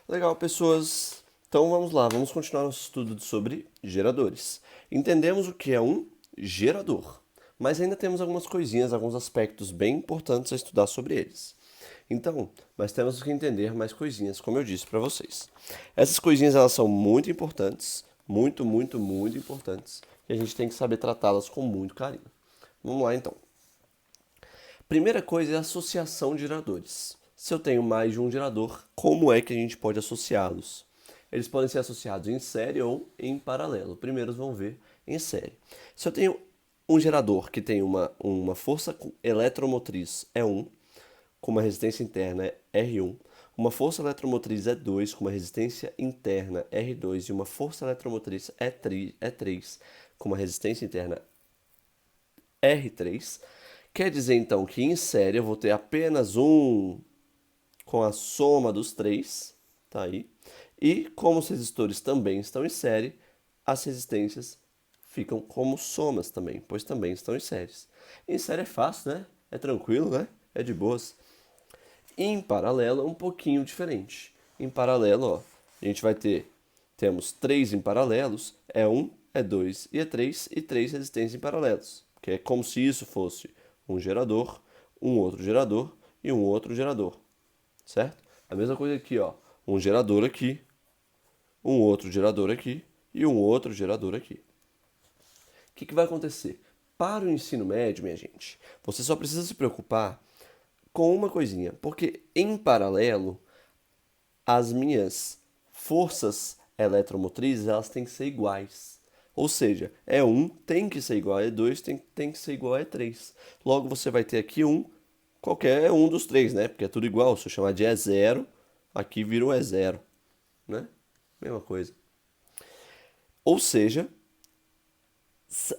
Legal, pessoas. Então vamos lá, vamos continuar nosso estudo sobre geradores. Entendemos o que é um gerador, mas ainda temos algumas coisinhas, alguns aspectos bem importantes a estudar sobre eles. Então, mas temos que entender mais coisinhas, como eu disse para vocês. Essas coisinhas elas são muito importantes, muito importantes, e a gente tem que saber tratá-las com muito carinho. Vamos lá então. Primeira coisa é a associação de geradores. Se eu tenho mais de um gerador, como é que a gente pode associá-los? Eles podem ser associados em série ou em paralelo. Primeiro vamos ver em série. Se eu tenho um gerador que tem uma força eletromotriz E1, com uma resistência interna R1, uma força eletromotriz E2 com uma resistência interna R2 e uma força eletromotriz E3 com uma resistência interna R3, quer dizer então que em série eu vou ter apenas um com a soma dos três, tá aí. E como os resistores também estão em série, as resistências ficam como somas também, pois também estão em séries. Em série é fácil, né? É tranquilo, né? É de boas. Em paralelo é um pouquinho diferente. Em paralelo, ó, a gente vai temos três em paralelos, E1, E2 e E3, e três resistências em paralelos, que é como se isso fosse um gerador, um outro gerador e um outro gerador, certo? A mesma coisa aqui, ó, um gerador aqui, um outro gerador aqui e um outro gerador aqui. O que vai acontecer? Para o ensino médio, minha gente, você só precisa se preocupar com uma coisinha, porque em paralelo as minhas forças eletromotrizes elas têm que ser iguais. Ou seja, E1 tem que ser igual a E2, tem que ser igual a E3. Logo você vai ter aqui qualquer um dos três, né? Porque é tudo igual. Se eu chamar de E0, aqui vira um E0, né? Mesma coisa. Ou seja,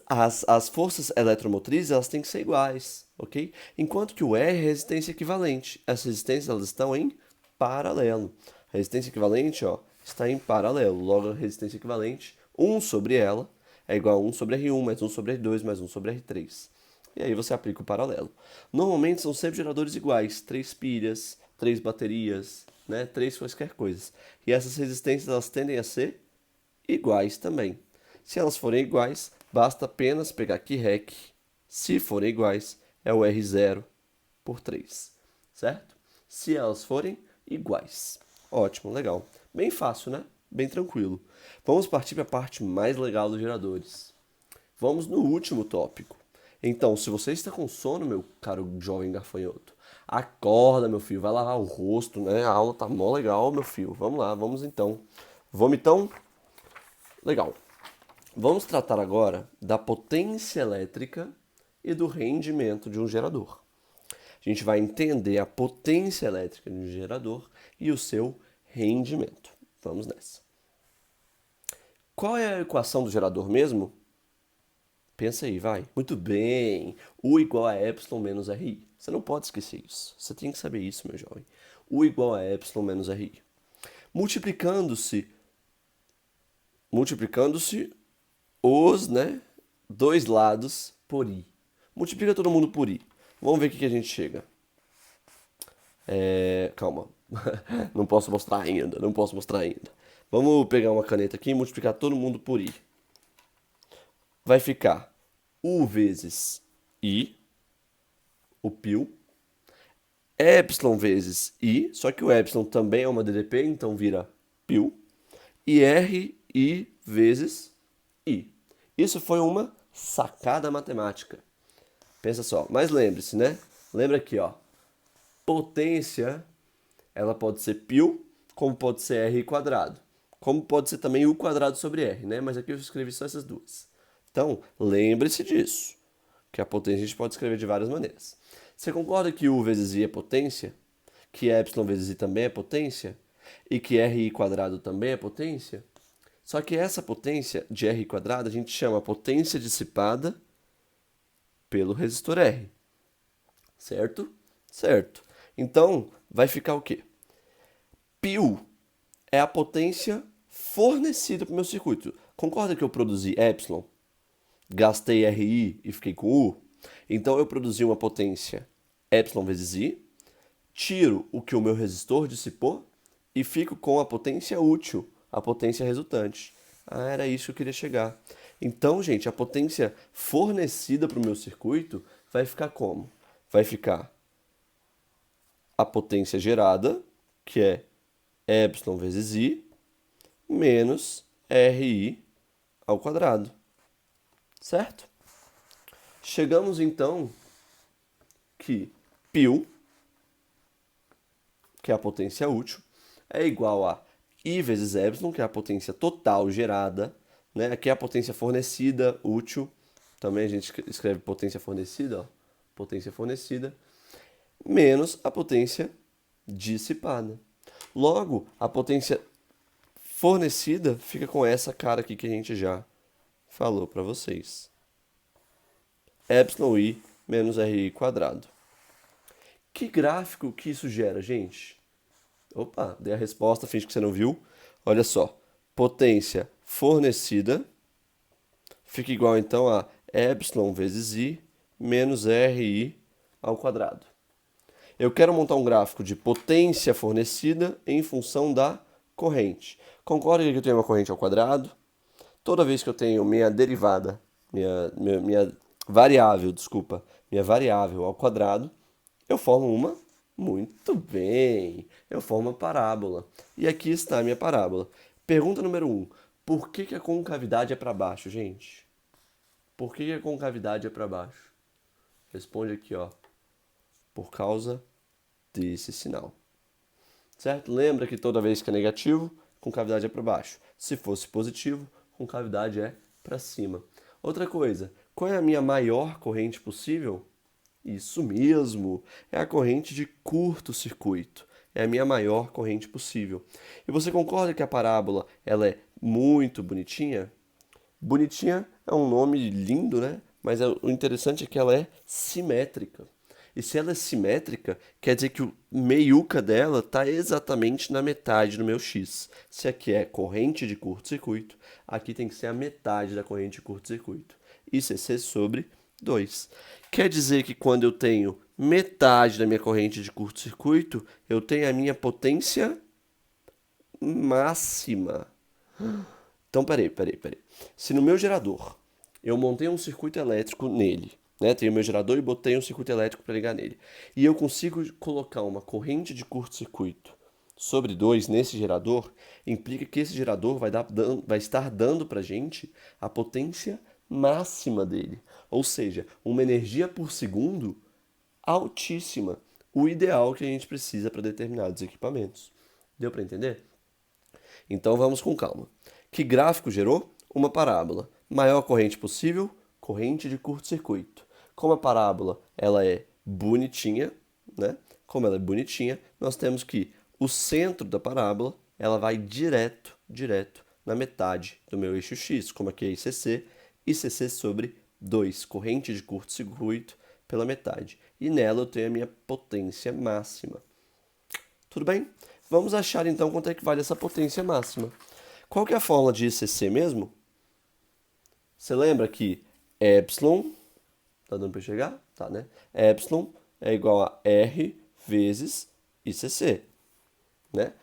as forças eletromotrizes elas têm que ser iguais, ok? Enquanto que o R é resistência equivalente. Essas resistências elas estão em paralelo. A resistência equivalente ó, está em paralelo. Logo, a resistência equivalente, 1 sobre ela, é igual a 1 sobre R1, mais 1 sobre R2, mais 1 sobre R3. E aí você aplica o paralelo. Normalmente são sempre geradores iguais, 3 pilhas, 3 baterias, né? 3 quaisquer coisas. E essas resistências elas tendem a ser iguais também. Se elas forem iguais, basta apenas pegar aqui REC. Se forem iguais, é o R0 por 3, certo? Se elas forem iguais. Ótimo, legal. Bem fácil, né? Bem tranquilo. Vamos partir para a parte mais legal dos geradores. Vamos no último tópico. Então, se você está com sono, meu caro jovem gafanhoto, acorda, meu filho, vai lavar o rosto, né? A aula tá mó legal, meu filho. Vamos lá, vamos então. Vomitão? Legal. Vamos tratar agora da potência elétrica e do rendimento de um gerador. A gente vai entender a potência elétrica de um gerador e o seu rendimento. Vamos nessa. Qual é a equação do gerador mesmo? Pensa aí, vai. Muito bem. U igual a epsilon menos RI. Você não pode esquecer isso. Você tem que saber isso, meu jovem. U igual a epsilon menos RI. Multiplicando-se multiplicando-se os, né, dois lados por i. Multiplica todo mundo por i. Vamos ver o que a gente chega. Calma. Não posso mostrar ainda, não posso mostrar ainda. Vamos pegar uma caneta aqui e multiplicar todo mundo por i. Vai ficar u vezes i, o π, epsilon vezes i, só que o epsilon também é uma DDP, então vira π, e r i vezes i. Isso foi uma sacada matemática. Pensa só, mas lembre-se, né? Lembra aqui, ó. Potência, ela pode ser π, como pode ser r quadrado. Como pode ser também u quadrado sobre r, né? Mas aqui eu escrevi só essas duas. Então, lembre-se disso. Que a potência a gente pode escrever de várias maneiras. Você concorda que u vezes i é potência? Que epsilon vezes i também é potência? E que ri quadrado também é potência? Só que essa potência de r quadrado a gente chama potência dissipada pelo resistor R. Certo? Certo. Então, vai ficar o quê? Π é a potência fornecida para o meu circuito. Concorda que eu produzi epsilon, gastei RI e fiquei com U? Então, eu produzi uma potência epsilon vezes I, tiro o que o meu resistor dissipou, e fico com a potência útil, a potência resultante. Ah, era isso que eu queria chegar. Então, gente, a potência fornecida para o meu circuito vai ficar como? Vai ficar a potência gerada, que é epsilon vezes I, menos RI ao quadrado. Certo? Chegamos então que π, que é a potência útil, é igual a I vezes epsilon, que é a potência total gerada, né? Aqui é a potência fornecida, útil. Também a gente escreve potência fornecida, ó. Potência fornecida, menos a potência dissipada. Logo, a potência fornecida fica com essa cara aqui que a gente já falou para vocês. Epsilon I menos RI quadrado. Que gráfico que isso gera, gente? Opa, dei a resposta, finge que você não viu. Olha só, potência fornecida fica igual então a epsilon vezes I menos RI ao quadrado. Eu quero montar um gráfico de potência fornecida em função da corrente. Concorda que eu tenho uma corrente ao quadrado? Toda vez que eu tenho minha derivada, minha variável, desculpa, minha variável ao quadrado, eu formo uma, muito bem, eu formo uma parábola. E aqui está a minha parábola. Pergunta número 1. Por que a concavidade é para baixo, gente? Por que a concavidade é para baixo? Responde aqui, ó. Por causa desse sinal. Certo? Lembra que toda vez que é negativo, concavidade é para baixo. Se fosse positivo, concavidade é para cima. Outra coisa, qual é a minha maior corrente possível? Isso mesmo, é a corrente de curto-circuito. É a minha maior corrente possível. E você concorda que a parábola ela é muito bonitinha? Bonitinha é um nome lindo, né? Mas o interessante é que ela é simétrica. E se ela é simétrica, quer dizer que o meiuca dela está exatamente na metade do meu x. Se aqui é corrente de curto-circuito, aqui tem que ser a metade da corrente de curto-circuito. Isso é C sobre 2. Quer dizer que quando eu tenho metade da minha corrente de curto-circuito, eu tenho a minha potência máxima. Então, peraí. Se no meu gerador eu montei um circuito elétrico nele, né? Tenho meu gerador e botei um circuito elétrico para ligar nele, e eu consigo colocar uma corrente de curto-circuito sobre 2 nesse gerador, implica que esse gerador vai estar dando para a gente a potência máxima dele. Ou seja, uma energia por segundo altíssima. O ideal que a gente precisa para determinados equipamentos. Deu para entender? Então vamos com calma. Que gráfico gerou? Uma parábola. Maior corrente possível, corrente de curto-circuito. Como a parábola ela é bonitinha, né? Como ela é bonitinha, nós temos que o centro da parábola ela vai direto na metade do meu eixo x, como aqui é ICC, ICC sobre 2, corrente de curto-circuito pela metade. E nela eu tenho a minha potência máxima. Tudo bem? Vamos achar então quanto é que vale essa potência máxima. Qual que é a fórmula de ICC mesmo? Você lembra que epsilon, tá dando para enxergar? Tá, né? Epsilon é igual a R vezes ICC, né?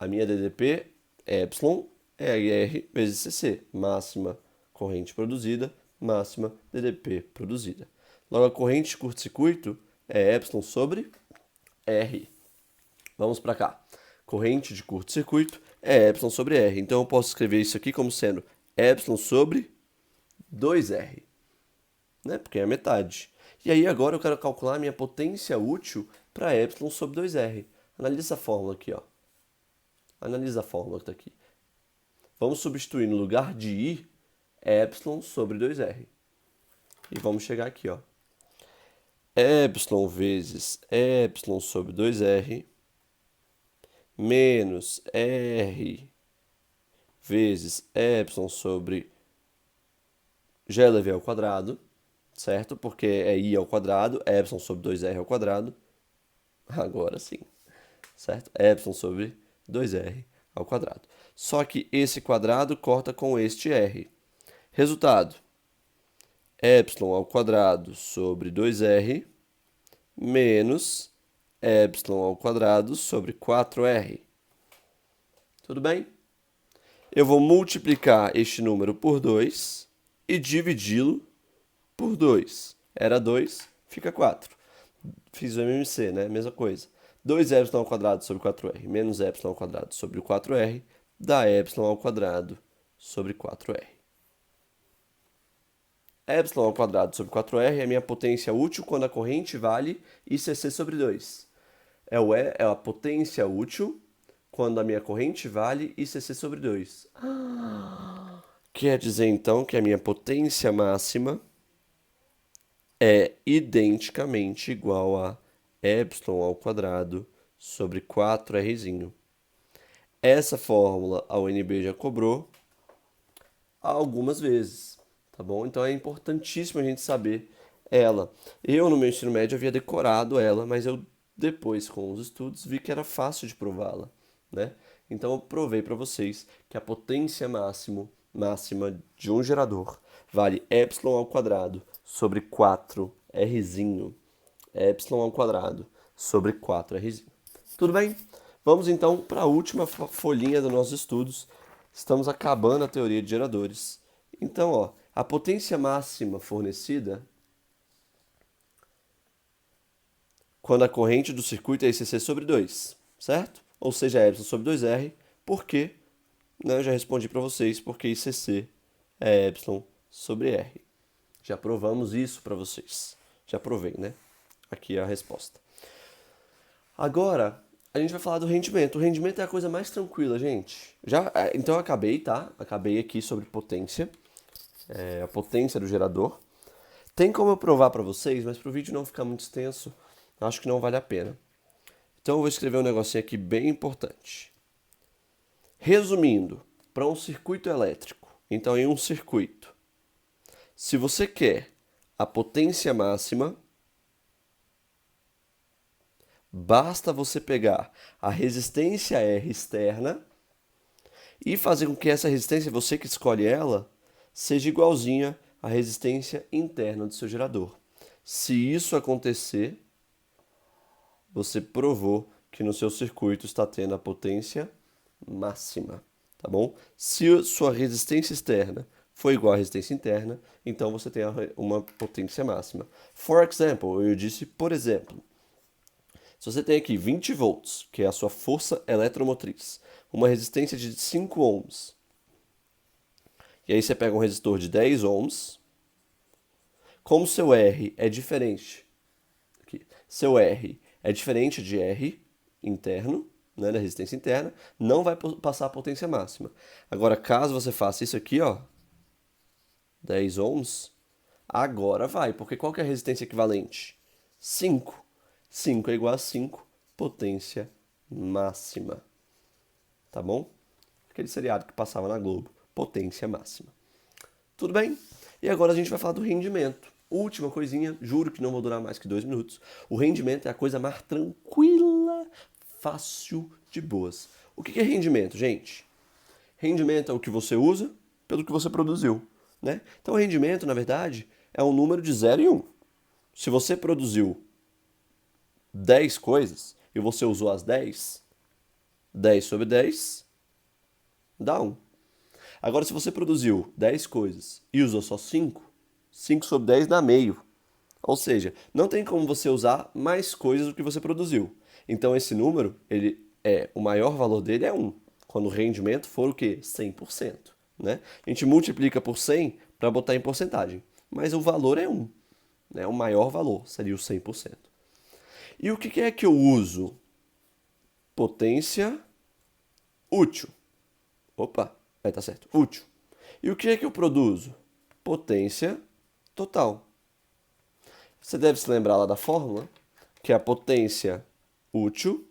A minha DDP, epsilon, é R vezes ICC, máxima corrente produzida, máxima DDP produzida. Logo, a corrente de curto-circuito é epsilon sobre R. Vamos para cá. Corrente de curto-circuito é epsilon sobre R. Então eu posso escrever isso aqui como sendo epsilon sobre 2R, né? Porque é a metade. E aí agora eu quero calcular a minha potência útil para epsilon sobre 2R. Analisa essa fórmula aqui, ó. Analisa a fórmula que está aqui. Vamos substituir no lugar de I, epsilon sobre 2R. E vamos chegar aqui, ó. Epsilon vezes epsilon sobre 2R menos R vezes epsilon sobre já elevei ao quadrado, certo? Porque é I ao quadrado, epsilon sobre 2R ao quadrado. Agora sim, certo? Epsilon sobre 2R ao quadrado. Só que esse quadrado corta com este R. Resultado, epsilon ao quadrado sobre 2R menos epsilon ao quadrado sobre 4r. Tudo bem? Eu vou multiplicar este número por 2 e dividi-lo por 2. Era 2, fica 4. Fiz o MMC, né? Mesma coisa. 2 epsilon ao quadrado sobre 4r menos epsilon ao quadrado sobre 4r dá epsilon ao quadrado sobre 4r. Epsilon ao quadrado sobre 4r é a minha potência útil quando a corrente vale ICC sobre 2. É a potência útil quando a minha corrente vale ICC sobre 2. Quer dizer, então, que a minha potência máxima é identicamente igual a epsilon ao quadrado sobre 4rzinho. Essa fórmula a UNB já cobrou algumas vezes, tá bom? Então é importantíssimo a gente saber ela. Eu, no meu ensino médio, havia decorado ela, mas eu depois, com os estudos, vi que era fácil de prová-la, né? Então eu provei para vocês que a potência máxima de um gerador vale epsilon ao quadrado sobre 4rzinho. Epsilon ao quadrado sobre 4rzinho. Tudo bem? Vamos então para a última folhinha dos nossos estudos. Estamos acabando a teoria de geradores. Então, ó, a potência máxima fornecida quando a corrente do circuito é ICC sobre 2, certo? Ou seja, é epsilon sobre 2r, porque, né, eu já respondi para vocês, porque ICC é epsilon sobre r. Já provamos isso para vocês. Já provei, né? Aqui é a resposta. Agora, a gente vai falar do rendimento. O rendimento é a coisa mais tranquila, gente. Então eu acabei, tá? Acabei aqui sobre potência. A potência do gerador. Tem como eu provar para vocês, mas para o vídeo não ficar muito extenso, acho que não vale a pena. Então eu vou escrever um negocinho aqui bem importante. Resumindo, para um circuito elétrico, então em um circuito, se você quer a potência máxima, basta você pegar a resistência R externa e fazer com que essa resistência, você que escolhe ela, seja igualzinha à resistência interna do seu gerador. Se isso acontecer, você provou que no seu circuito está tendo a potência máxima, tá bom? Se sua resistência externa for igual à resistência interna, então você tem uma potência máxima. For example, eu disse por exemplo. Se você tem aqui 20 volts, que é a sua força eletromotriz, uma resistência de 5 ohms, e aí você pega um resistor de 10 ohms, como seu R é diferente, seu R é diferente de R interno, né, da resistência interna, não vai passar a potência máxima. Agora, caso você faça isso aqui, ó, 10 ohms, agora vai, porque qual que é a resistência equivalente? 5. 5 é igual a 5, potência máxima. Tá bom? Aquele seriado que passava na Globo, potência máxima. Tudo bem? E agora a gente vai falar do rendimento. Última coisinha, juro que não vou durar mais que 2 minutos. O rendimento é a coisa mais tranquila, fácil, de boas. O que é rendimento, gente? Rendimento é o que você usa pelo que você produziu, né? Então, rendimento, na verdade, é um número de 0 e 1. Se você produziu 10 coisas e você usou as 10, 10 sobre 10 dá 1. Agora, se você produziu 10 coisas e usou só 5, 5 sobre 10 dá meio. Ou seja, não tem como você usar mais coisas do que você produziu. Então, esse número, o maior valor dele é 1, quando o rendimento for o quê? 100%. Né? A gente multiplica por 100 para botar em porcentagem, mas o valor é 1. Né? O maior valor seria o 100%. E o que é que eu uso? Potência útil. Opa, vai tá certo. Útil. E o que é que eu produzo? Potência total. Você deve se lembrar lá da fórmula, que a potência útil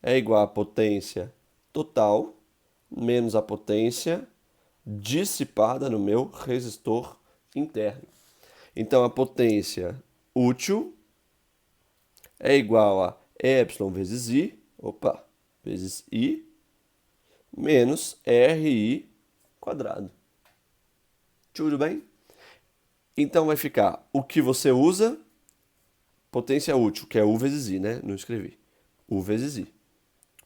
é igual à potência total menos a potência dissipada no meu resistor interno. Então, a potência útil é igual a epsilon vezes I, vezes I, menos RI quadrado. Tudo bem? Então vai ficar o que você usa Potência útil, que é U vezes I, né? Não escrevi. U vezes I.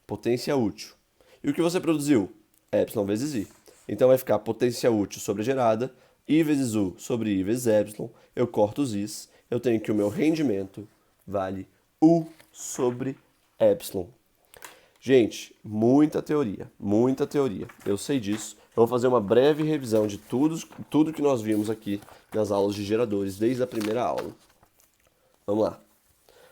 Potência útil. E o que você produziu? Epsilon vezes I. Então vai ficar potência útil sobre a gerada, I vezes U sobre I vezes Epsilon. Eu corto os Is. Eu tenho que o meu rendimento vale U sobre Epsilon. Gente, muita teoria, muita teoria. Eu sei disso. Eu vou fazer uma breve revisão de tudo que nós vimos aqui nas aulas de geradores, desde a primeira aula. Vamos lá.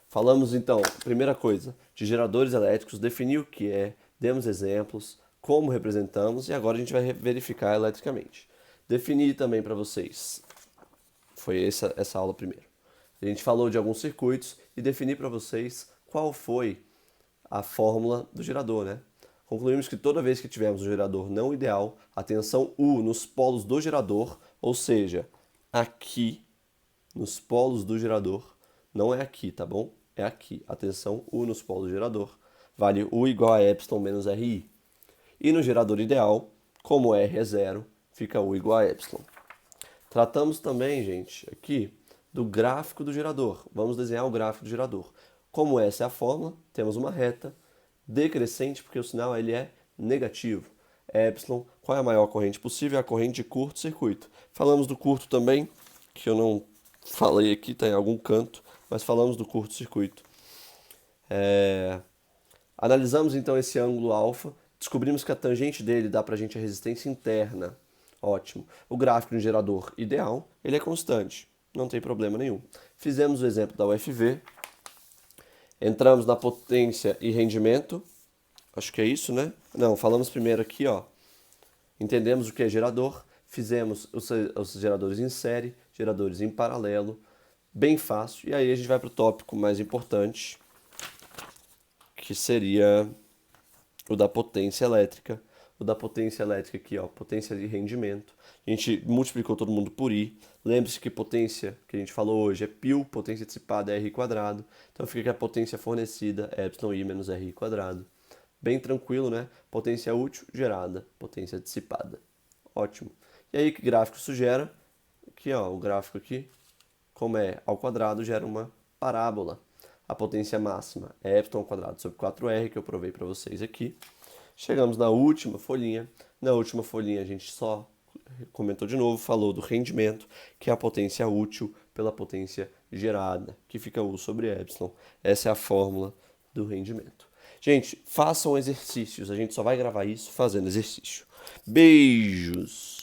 Falamos então, primeira coisa, de geradores elétricos, definir o que é, demos exemplos, como representamos e agora a gente vai verificar eletricamente. Definir também para vocês, foi essa aula primeiro. A gente falou de alguns circuitos e definir para vocês qual foi a fórmula do gerador, né? Concluímos que toda vez que tivermos um gerador não ideal, a tensão U nos polos do gerador, ou seja, aqui nos polos do gerador, não é aqui, tá bom? É aqui. A tensão U nos polos do gerador vale U igual a epsilon menos RI. E no gerador ideal, como R é zero, fica U igual a epsilon. Tratamos também, gente, aqui do gráfico do gerador. Vamos desenhar o gráfico do gerador. Como essa é a fórmula, temos uma reta decrescente, porque o sinal ele é negativo. Epsilon, qual é a maior corrente possível? É a corrente de curto-circuito. Falamos do curto também, que eu não falei aqui, está em algum canto, mas falamos do curto-circuito. Analisamos então esse ângulo alfa, descobrimos que a tangente dele dá para a gente a resistência interna. Ótimo. O gráfico de um gerador ideal, ele é constante, não tem problema nenhum. Fizemos o exemplo da UFV, entramos na potência e rendimento, acho que é isso, né? Não, falamos primeiro aqui, ó. Entendemos o que é gerador, fizemos os geradores em série, geradores em paralelo, bem fácil. E aí a gente vai para o tópico mais importante, que seria o da potência elétrica. O da potência elétrica aqui, ó, potência de rendimento. A gente multiplicou todo mundo por I. Lembre-se que potência, que a gente falou hoje, é π, potência dissipada é R². Então fica que a potência fornecida é εi menos R². Bem tranquilo, né? Potência útil gerada, potência dissipada. Ótimo. E aí que gráfico isso gera? Aqui, ó, o gráfico aqui, como é ao quadrado, gera uma parábola. A potência máxima é ε² sobre 4R, que eu provei para vocês aqui. Chegamos na última folhinha. Na última folhinha a gente só comentou de novo, falou do rendimento, que é a potência útil pela potência gerada, que fica U sobre epsilon. Essa é a fórmula do rendimento. Gente, façam exercícios. A gente só vai gravar isso fazendo exercício. Beijos!